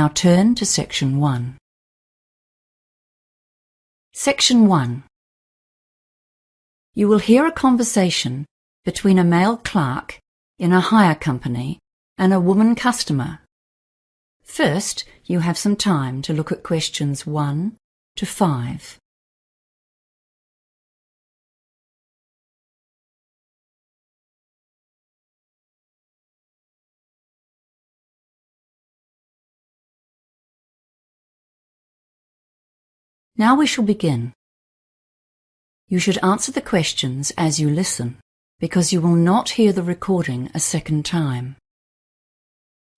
now turn to Section 1. Section 1. You will hear a conversation between a male clerk in a hire company and a woman customer. First, you have some time to look at questions 1 to 5. Now we shall begin. You should answer the questions as you listen, because you will not hear the recording a second time.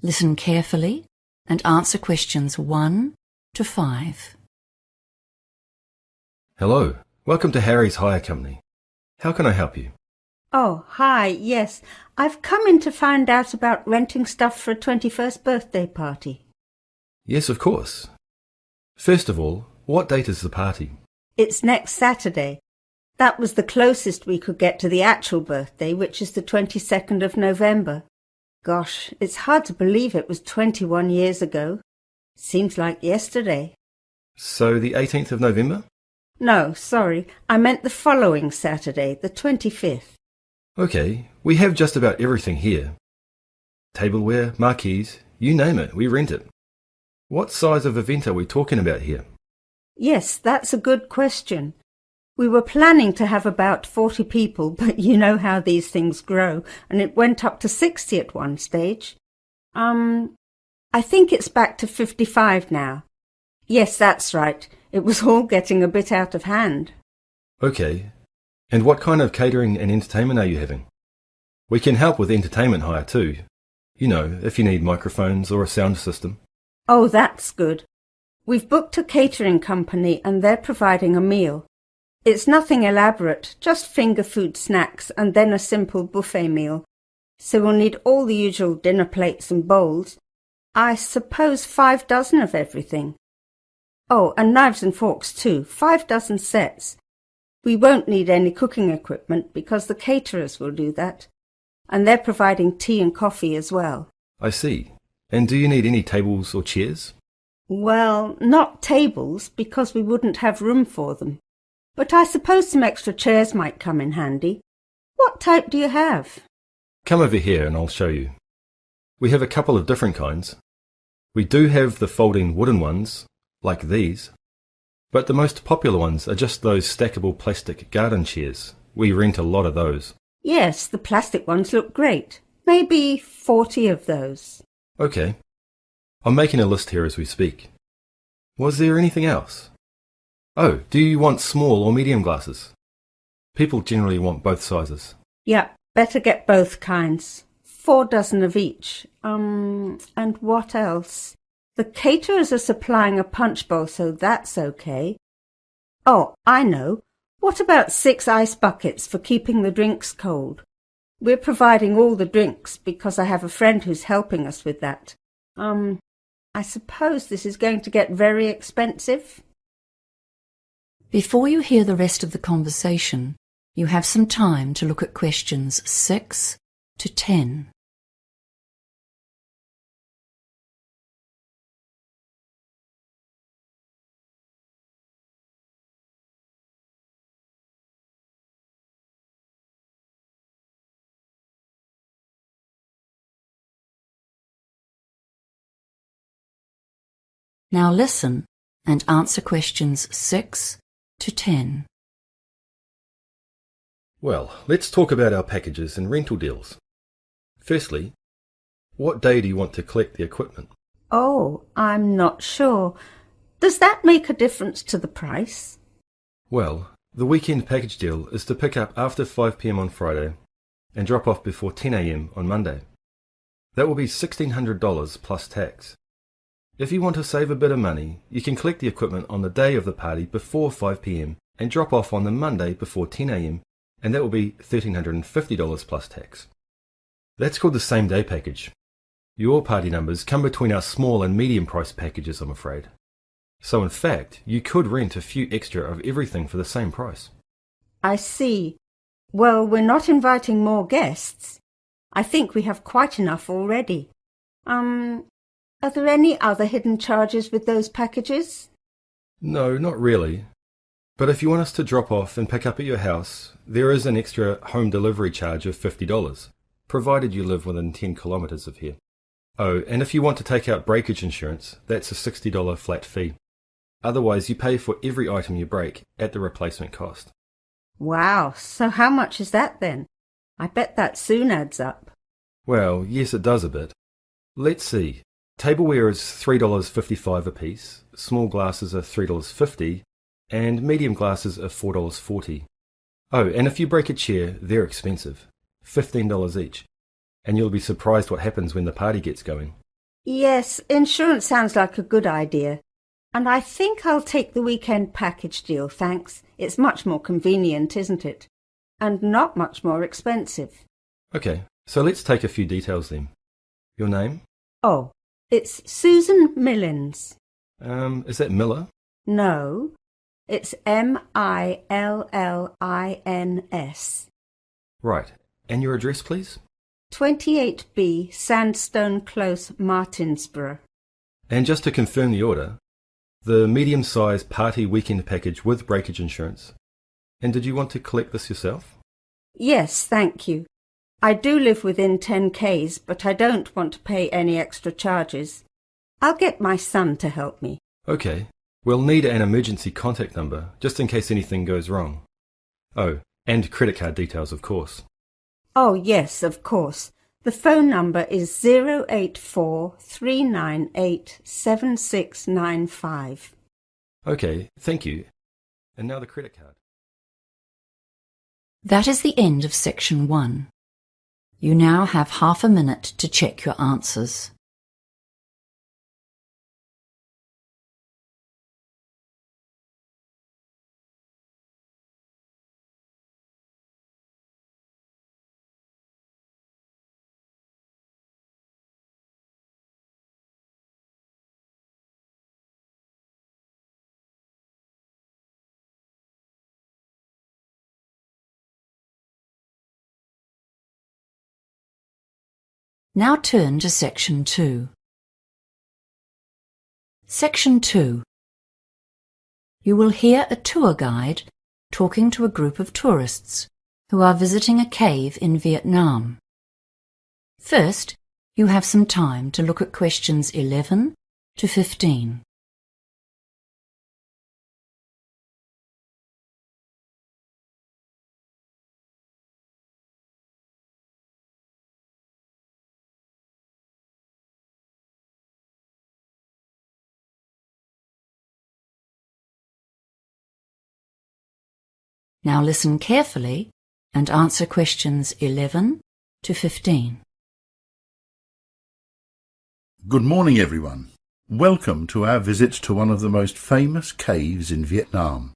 Listen carefully and answer questions 1 to 5. Hello, welcome to Harry's Hire Company. How can I help you? Oh, hi, yes. I've come in to find out about renting stuff for a 21st birthday party. Yes, of course. First of all, what date is the party? It's next Saturday. That was the closest we could get to the actual birthday, which is the 22nd of November. Gosh, it's hard to believe it was 21 years ago. Seems like yesterday. So the 18th of November? No, sorry. I meant the following Saturday, the 25th. Okay, we have just about everything here. Tableware, marquees, you name it, we rent it. What size of event are we talking about here? Yes, that's a good question. We were planning to have about 40 people, but you know how these things grow, and it went up to 60 at one stage. I think it's back to 55 now. Yes, that's right. It was all getting a bit out of hand. Okay, and what kind of catering and entertainment are you having? We can help with entertainment hire too. You know, if you need microphones or a sound system. Oh, that's good. We've booked a catering company and they're providing a meal. It's nothing elaborate, just finger food snacks and then a simple buffet meal. So we'll need all the usual dinner plates and bowls. I suppose 5 dozen of everything. Oh, and knives and forks too, 5 dozen sets. We won't need any cooking equipment because the caterers will do that. And they're providing tea and coffee as well. I see. And do you need any tables or chairs? Well, not tables, because we wouldn't have room for them. But I suppose some extra chairs might come in handy. What type do you have? Come over here and I'll show you. We have a couple of different kinds. We do have the folding wooden ones, like these. But the most popular ones are just those stackable plastic garden chairs. We rent a lot of those. Yes, the plastic ones look great. Maybe 40 of those. Okay. I'm making a list here as we speak. Was there anything else? Oh, do you want small or medium glasses? People generally want both sizes. Yeah, better get both kinds. 4 dozen of each. And what else? The caterers are supplying a punch bowl, so that's okay. Oh, I know. What about 6 ice buckets for keeping the drinks cold? We're providing all the drinks because I have a friend who's helping us with that. I suppose this is going to get very expensive. Before you hear the rest of the conversation, you have some time to look at questions 6 to 10. Now listen and answer questions 6 to 10. Well, let's talk about our packages and rental deals. Firstly, what day do you want to collect the equipment? Oh, I'm not sure. Does that make a difference to the price? Well, the weekend package deal is to pick up after 5 p.m. on Friday and drop off before 10 a.m. on Monday. That will be $1,600 plus tax. If you want to save a bit of money, you can collect the equipment on the day of the party before 5 p.m. and drop off on the Monday before 10 a.m. and that will be $1,350 plus tax. That's called the same day package. Your party numbers come between our small and medium price packages, I'm afraid. So in fact, you could rent a few extra of everything for the same price. I see. Well, we're not inviting more guests. I think we have quite enough already. Are there any other hidden charges with those packages? No, not really. But if you want us to drop off and pick up at your house, there is an extra home delivery charge of $50, provided you live within 10 kilometres of here. Oh, and if you want to take out breakage insurance, that's a $60 flat fee. Otherwise, you pay for every item you break at the replacement cost. Wow, so how much is that then? I bet that soon adds up. Well, yes, it does a bit. Let's see. Tableware is $3.55 a piece, small glasses are $3.50, and medium glasses are $4.40. Oh, and if you break a chair, they're expensive, $15 each. And you'll be surprised what happens when the party gets going. Yes, insurance sounds like a good idea. And I think I'll take the weekend package deal, thanks. It's much more convenient, isn't it? And not much more expensive. Okay, so let's take a few details then. Your name? Oh, it's Susan Millins. Is that Miller? No, it's Millins. Right, and your address, please? 28B Sandstone Close, Martinsborough. And just to confirm the order, the medium-sized party weekend package with breakage insurance. And did you want to collect this yourself? Yes, thank you. I do live within 10 Ks, but I don't want to pay any extra charges. I'll get my son to help me. Okay, we'll need an emergency contact number, just in case anything goes wrong. Oh, and credit card details, of course. Oh, yes, of course. The phone number is 084-398-7695. Okay, thank you. And now the credit card. That is the end of section 1. You now have half a minute to check your answers. Now turn to section 2. Section 2. You will hear a tour guide talking to a group of tourists who are visiting a cave in Vietnam. First, you have some time to look at questions 11 to 15. Now listen carefully and answer questions 11 to 15. Good morning, everyone. Welcome to our visit to one of the most famous caves in Vietnam.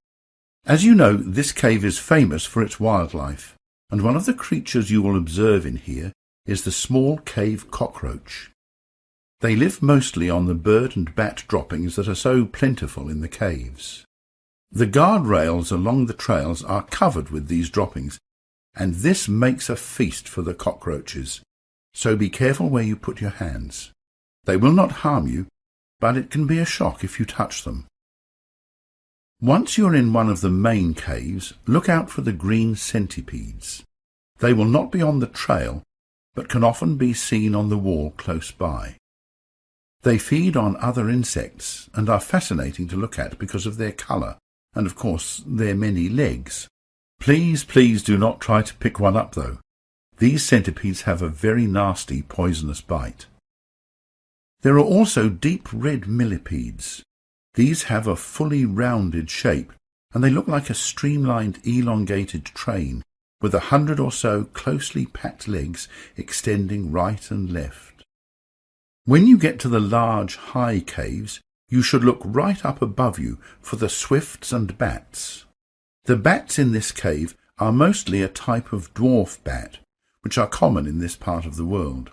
As you know, this cave is famous for its wildlife, and one of the creatures you will observe in here is the small cave cockroach. They live mostly on the bird and bat droppings that are so plentiful in the caves. The guardrails along the trails are covered with these droppings, and this makes a feast for the cockroaches, so be careful where you put your hands. They will not harm you, but it can be a shock if you touch them. Once you're in one of the main caves, look out for the green centipedes. They will not be on the trail, but can often be seen on the wall close by. They feed on other insects and are fascinating to look at because of their colour and, of course, their many legs. Please do not try to pick one up, though. These centipedes have a very nasty poisonous bite. There are also deep red millipedes. These have a fully rounded shape, and they look like a streamlined, elongated train, with 100 or so closely packed legs extending right and left. When you get to the large, high caves, you should look right up above you for the swifts and bats. The bats in this cave are mostly a type of dwarf bat, which are common in this part of the world.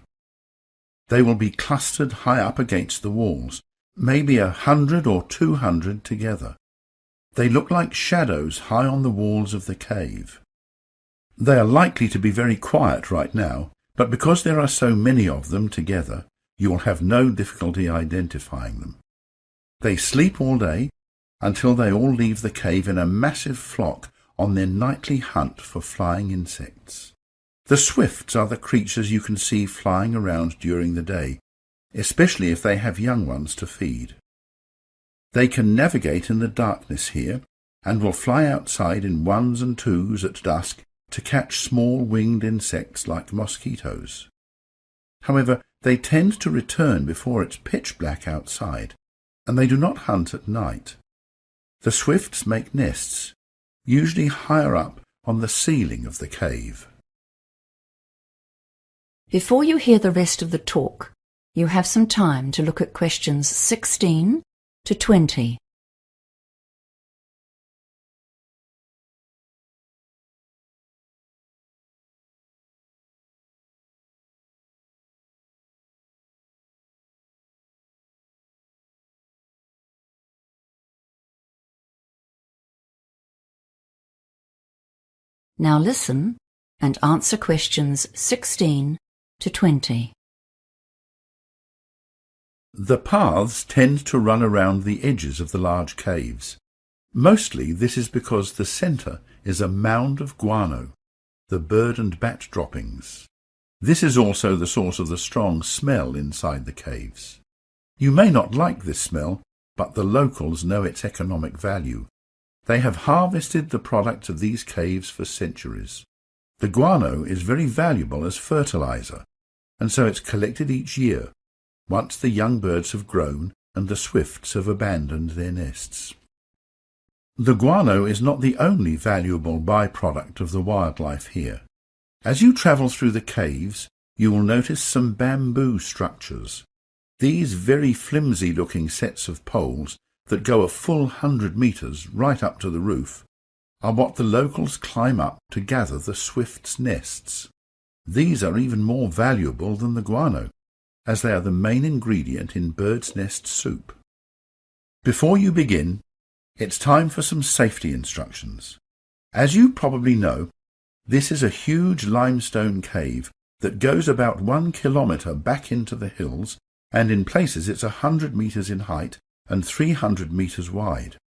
They will be clustered high up against the walls, maybe 100 or 200 together. They look like shadows high on the walls of the cave. They are likely to be very quiet right now, but because there are so many of them together, you will have no difficulty identifying them. They sleep all day until they all leave the cave in a massive flock on their nightly hunt for flying insects. The swifts are the creatures you can see flying around during the day, especially if they have young ones to feed. They can navigate in the darkness here and will fly outside in ones and twos at dusk to catch small winged insects like mosquitoes. However, they tend to return before it's pitch black outside, and they do not hunt at night. The swifts make nests, usually higher up on the ceiling of the cave. Before you hear the rest of the talk, you have some time to look at questions 16 to 20. Now listen and answer questions 16 to 20. The paths tend to run around the edges of the large caves. Mostly this is because the centre is a mound of guano, the bird and bat droppings. This is also the source of the strong smell inside the caves. You may not like this smell, but the locals know its economic value. They have harvested the products of these caves for centuries. The guano is very valuable as fertilizer, and so it's collected each year, once the young birds have grown and the swifts have abandoned their nests. The guano is not the only valuable byproduct of the wildlife here. As you travel through the caves, you will notice some bamboo structures. These very flimsy-looking sets of poles that go a full 100 metres right up to the roof are what the locals climb up to gather the swifts' nests. These are even more valuable than the guano, as they are the main ingredient in bird's nest soup. Before you begin, it's time for some safety instructions. As you probably know, this is a huge limestone cave that goes about 1 kilometre back into the hills, and in places it's 100 metres in height and 300 metres wide.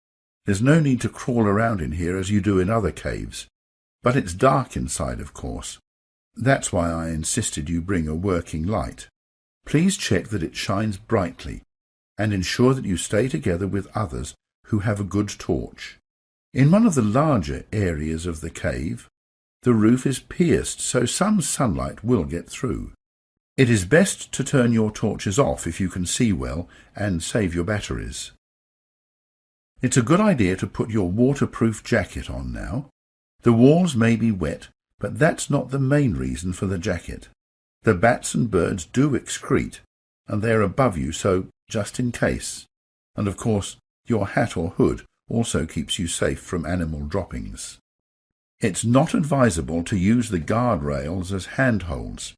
There's no need to crawl around in here as you do in other caves, but it's dark inside, of course. That's why I insisted you bring a working light. Please check that it shines brightly, and ensure that you stay together with others who have a good torch. In one of the larger areas of the cave, the roof is pierced, so some sunlight will get through. It is best to turn your torches off if you can see well and save your batteries. It's a good idea to put your waterproof jacket on now. The walls may be wet, but that's not the main reason for the jacket. The bats and birds do excrete, and they're above you, so just in case. And of course, your hat or hood also keeps you safe from animal droppings. It's not advisable to use the guardrails as handholds.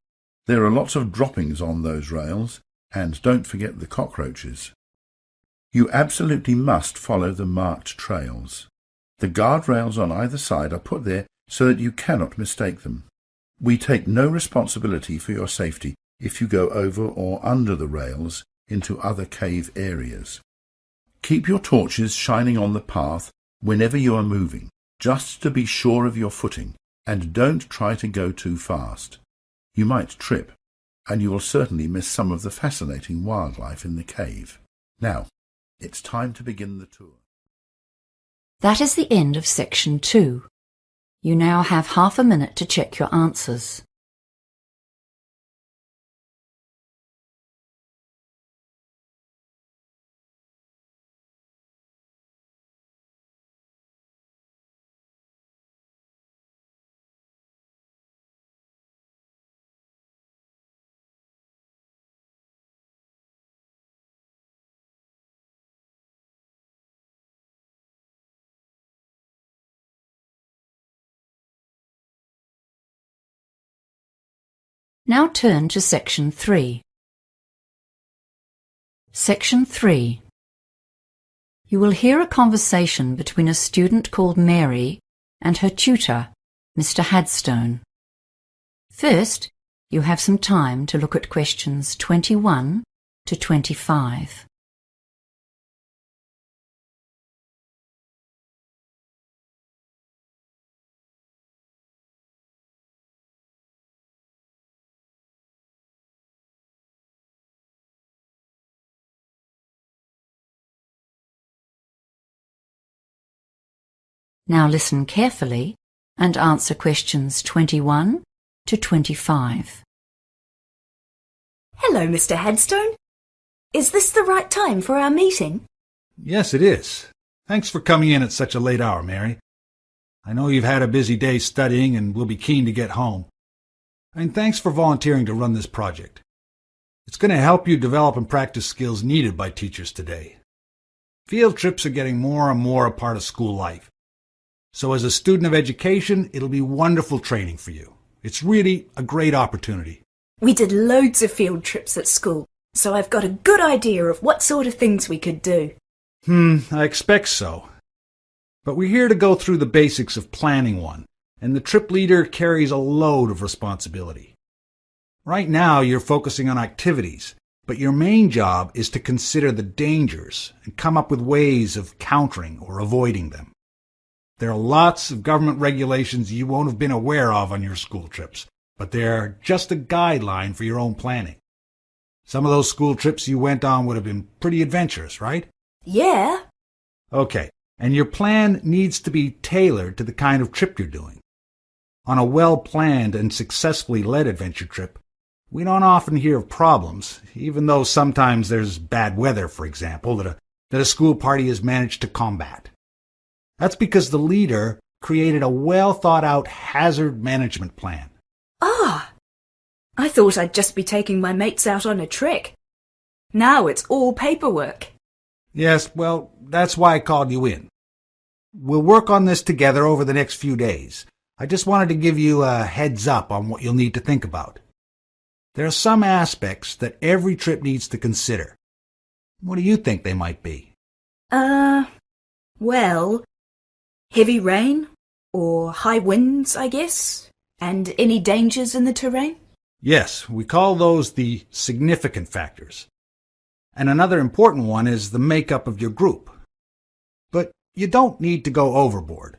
There are lots of droppings on those rails, and don't forget the cockroaches. You absolutely must follow the marked trails. The guardrails on either side are put there so that you cannot mistake them. We take no responsibility for your safety if you go over or under the rails into other cave areas. Keep your torches shining on the path whenever you are moving, just to be sure of your footing, and don't try to go too fast. You might trip, and you will certainly miss some of the fascinating wildlife in the cave. Now, it's time to begin the tour. That is the end of section 2. You now have half a minute to check your answers. Now turn to section 3. Section 3. You will hear a conversation between a student called Mary and her tutor, Mr. Hadstone. First, You have some time to look at questions 21 to 25. Now listen carefully and answer questions 21 to 25. Hello, Mr. Headstone. Is this the right time for our meeting? Yes, it is. Thanks for coming in at such a late hour, Mary. I know you've had a busy day studying and will be keen to get home. And thanks for volunteering to run this project. It's going to help you develop and practice skills needed by teachers today. Field trips are getting more and more a part of school life. So as a student of education, it'll be wonderful training for you. It's really a great opportunity. We did loads of field trips at school, so I've got a good idea of what sort of things we could do. I expect so. But we're here to go through the basics of planning one, and the trip leader carries a load of responsibility. Right now, you're focusing on activities, but your main job is to consider the dangers and come up with ways of countering or avoiding them. There are lots of government regulations you won't have been aware of on your school trips, but they're just a guideline for your own planning. Some of those school trips you went on would have been pretty adventurous, right? Yeah. Okay, and your plan needs to be tailored to the kind of trip you're doing. On a well-planned and successfully led adventure trip, we don't often hear of problems, even though sometimes there's bad weather, for example, that a school party has managed to combat. That's because the leader created a well-thought-out hazard management plan. Ah, I thought I'd just be taking my mates out on a trek. Now it's all paperwork. Yes, well, that's why I called you in. We'll work on this together over the next few days. I just wanted to give you a heads up on what you'll need to think about. There are some aspects that every trip needs to consider. What do you think they might be? Well, heavy rain or high winds, I guess, and any dangers in the terrain? Yes, we call those the significant factors. And another important one is the makeup of your group. But you don't need to go overboard.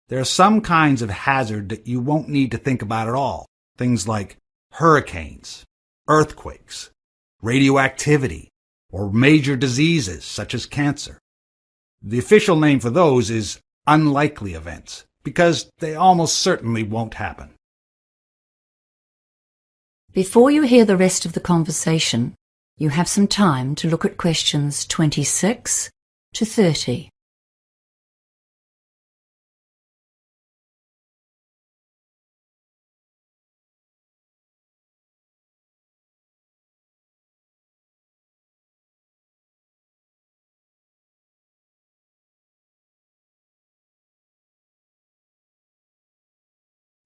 There are some kinds of hazard that you won't need to think about at all. Things like hurricanes, earthquakes, radioactivity, or major diseases such as cancer. The official name for those is unlikely events, because they almost certainly won't happen. Before you hear the rest of the conversation, you have some time to look at questions 26 to 30.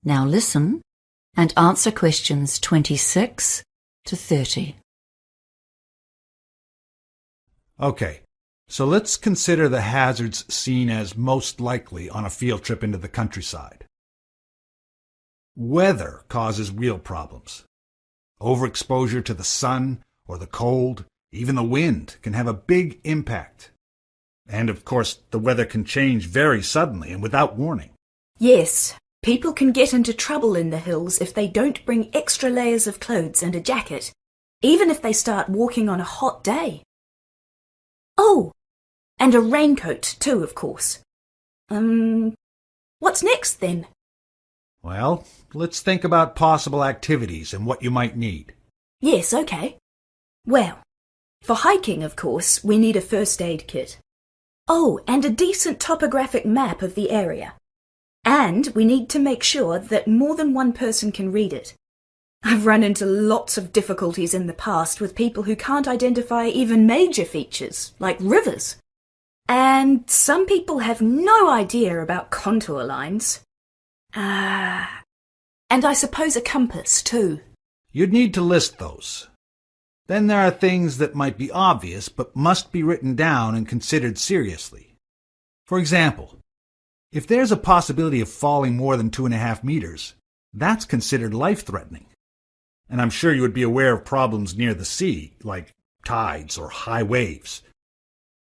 Now listen and answer questions 26 to 30. Okay, so let's consider the hazards seen as most likely on a field trip into the countryside. Weather causes real problems. Overexposure to the sun or the cold, even the wind, can have a big impact. And of course, the weather can change very suddenly and without warning. Yes, people can get into trouble in the hills if they don't bring extra layers of clothes and a jacket, even if they start walking on a hot day. Oh, and a raincoat too, of course. What's next then? Well, let's think about possible activities and what you might need. Yes, okay. Well, for hiking, of course, we need a first aid kit. Oh, and a decent topographic map of the area. And we need to make sure that more than one person can read it. I've run into lots of difficulties in the past with people who can't identify even major features, like rivers. And some people have no idea about contour lines. And I suppose a compass, too. You'd need to list those. Then there are things that might be obvious but must be written down and considered seriously. For example, if there's a possibility of falling more than 2.5 meters, that's considered life-threatening. And I'm sure you would be aware of problems near the sea, like tides or high waves.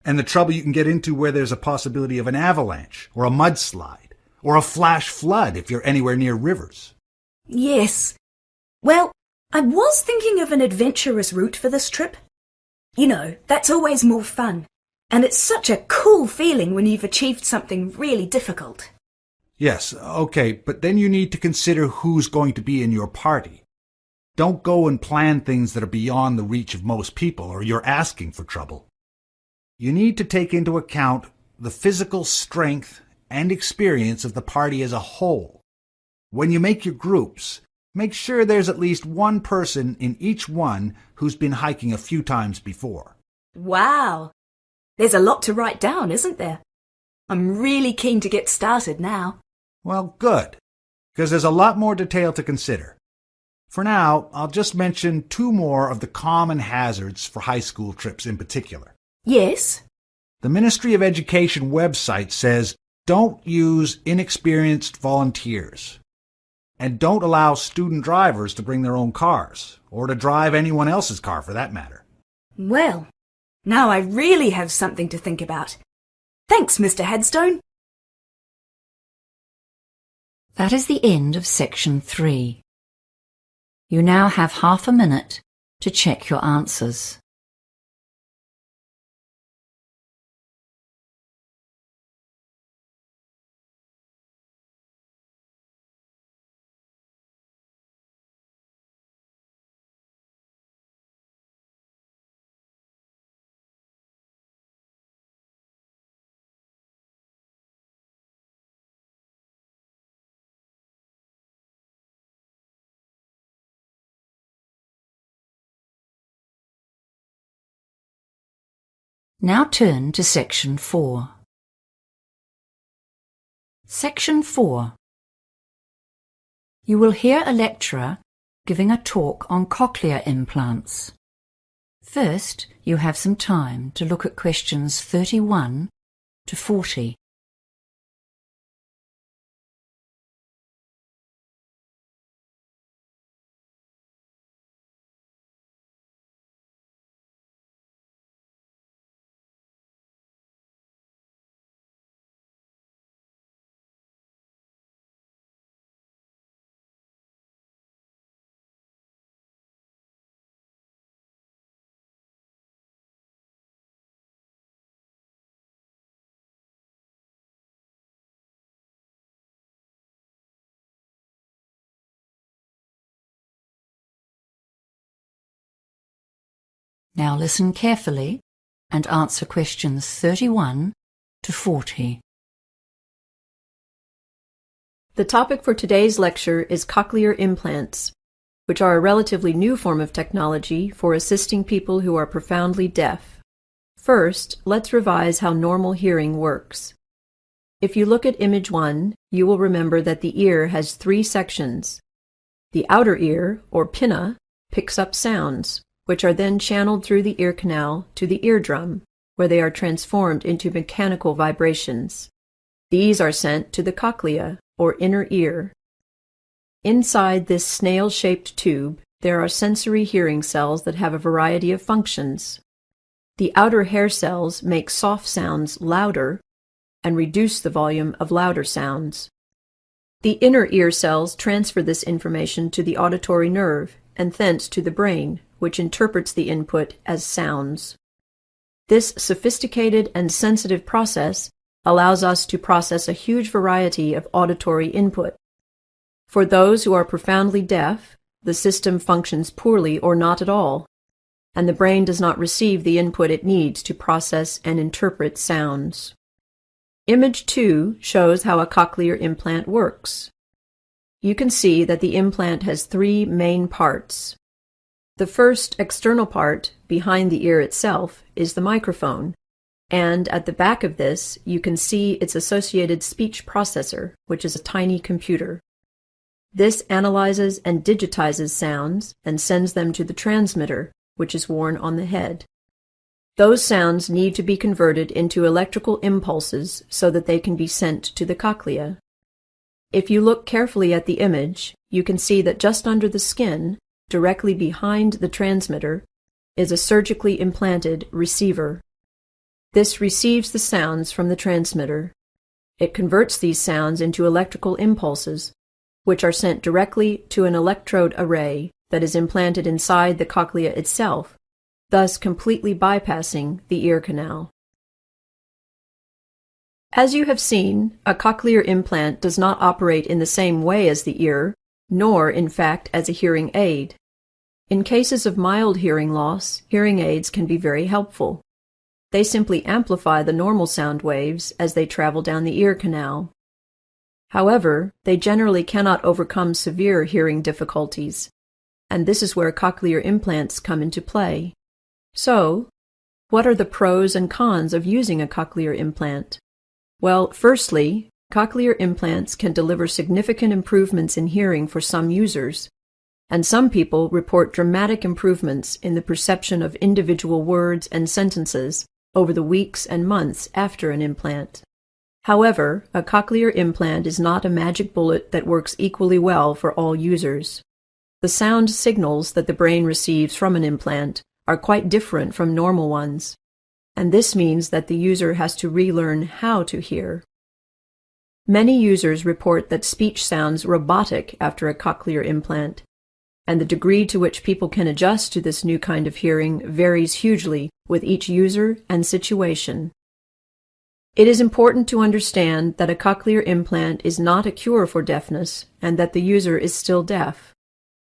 And the trouble you can get into where there's a possibility of an avalanche, or a mudslide, or a flash flood if you're anywhere near rivers. Yes. Well, I was thinking of an adventurous route for this trip. You know, that's always more fun. And it's such a cool feeling when you've achieved something really difficult. Yes, okay, but then you need to consider who's going to be in your party. Don't go and plan things that are beyond the reach of most people, or you're asking for trouble. You need to take into account the physical strength and experience of the party as a whole. When you make your groups, make sure there's at least one person in each one who's been hiking a few times before. Wow! There's a lot to write down, isn't there? I'm really keen to get started now. Well, good, because there's a lot more detail to consider. For now, I'll just mention 2 more of the common hazards for high school trips in particular. Yes? The Ministry of Education website says don't use inexperienced volunteers. And don't allow student drivers to bring their own cars, or to drive anyone else's car for that matter. Well, now I really have something to think about. Thanks, Mr. Headstone. That is the end of section 3. You now have half a minute to check your answers. Now turn to section 4. Section 4. You will hear a lecturer giving a talk on cochlear implants. First, you have some time to look at questions 31 to 40. Now listen carefully and answer questions 31 to 40. The topic for today's lecture is cochlear implants, which are a relatively new form of technology for assisting people who are profoundly deaf. First, let's revise how normal hearing works. If you look at image 1, you will remember that the ear has 3 sections. The outer ear, or pinna, picks up sounds, which are then channeled through the ear canal to the eardrum, where they are transformed into mechanical vibrations. These are sent to the cochlea, or inner ear. Inside this snail-shaped tube, there are sensory hearing cells that have a variety of functions. The outer hair cells make soft sounds louder and reduce the volume of louder sounds. The inner ear cells transfer this information to the auditory nerve and thence to the brain, which interprets the input as sounds. This sophisticated and sensitive process allows us to process a huge variety of auditory input. For those who are profoundly deaf, the system functions poorly or not at all, and the brain does not receive the input it needs to process and interpret sounds. Image 2 shows how a cochlear implant works. You can see that the implant has 3 main parts. The first external part, behind the ear itself, is the microphone, and at the back of this you can see its associated speech processor, which is a tiny computer. This analyzes and digitizes sounds and sends them to the transmitter, which is worn on the head. Those sounds need to be converted into electrical impulses so that they can be sent to the cochlea. If you look carefully at the image, you can see that just under the skin directly behind the transmitter, is a surgically implanted receiver. This receives the sounds from the transmitter. It converts these sounds into electrical impulses, which are sent directly to an electrode array that is implanted inside the cochlea itself, thus completely bypassing the ear canal. As you have seen, a cochlear implant does not operate in the same way as the ear, nor, in fact, as a hearing aid. In cases of mild hearing loss, hearing aids can be very helpful. They simply amplify the normal sound waves as they travel down the ear canal. However, they generally cannot overcome severe hearing difficulties, and this is where cochlear implants come into play. So, what are the pros and cons of using a cochlear implant? Well, firstly, cochlear implants can deliver significant improvements in hearing for some users, and some people report dramatic improvements in the perception of individual words and sentences over the weeks and months after an implant. However, a cochlear implant is not a magic bullet that works equally well for all users. The sound signals that the brain receives from an implant are quite different from normal ones, and this means that the user has to relearn how to hear. Many users report that speech sounds robotic after a cochlear implant, and the degree to which people can adjust to this new kind of hearing varies hugely with each user and situation. It is important to understand that a cochlear implant is not a cure for deafness and that the user is still deaf.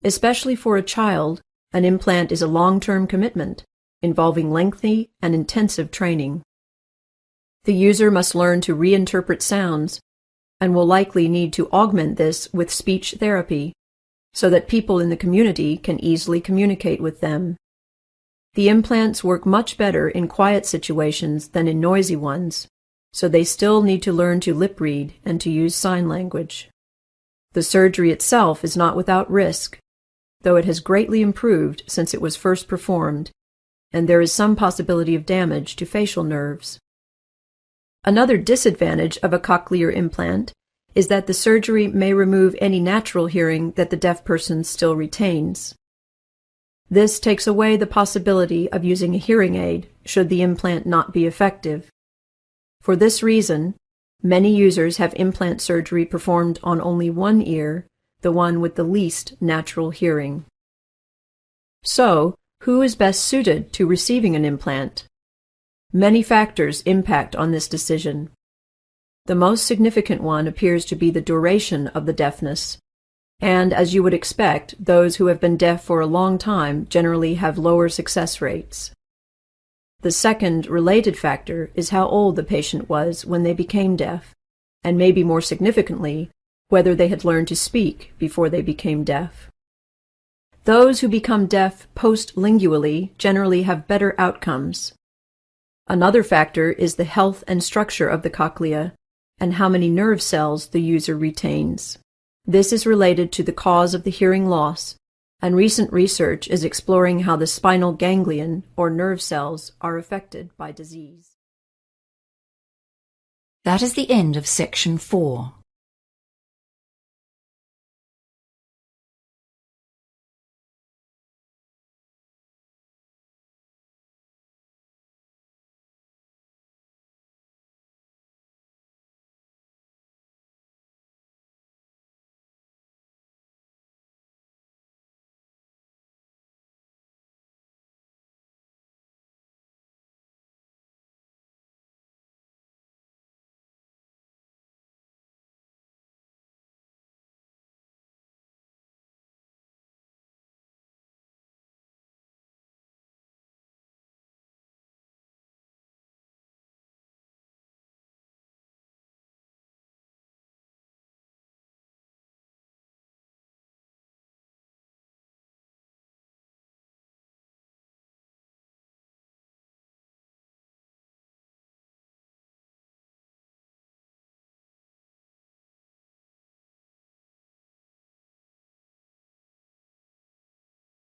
Especially for a child, an implant is a long-term commitment, involving lengthy and intensive training. The user must learn to reinterpret sounds and will likely need to augment this with speech therapy so that people in the community can easily communicate with them. The implants work much better in quiet situations than in noisy ones, so they still need to learn to lip read and to use sign language. The surgery itself is not without risk, though it has greatly improved since it was first performed, and there is some possibility of damage to facial nerves. Another disadvantage of a cochlear implant is that the surgery may remove any natural hearing that the deaf person still retains. This takes away the possibility of using a hearing aid should the implant not be effective. For this reason, many users have implant surgery performed on only one ear, the one with the least natural hearing. So, who is best suited to receiving an implant? Many factors impact on this decision. The most significant one appears to be the duration of the deafness, and as you would expect, those who have been deaf for a long time generally have lower success rates. The second related factor is how old the patient was when they became deaf, and maybe more significantly, whether they had learned to speak before they became deaf. Those who become deaf postlingually generally have better outcomes. Another factor is the health and structure of the cochlea and how many nerve cells the user retains. This is related to the cause of the hearing loss, and recent research is exploring how the spinal ganglion or nerve cells are affected by disease. That is the end of section 4.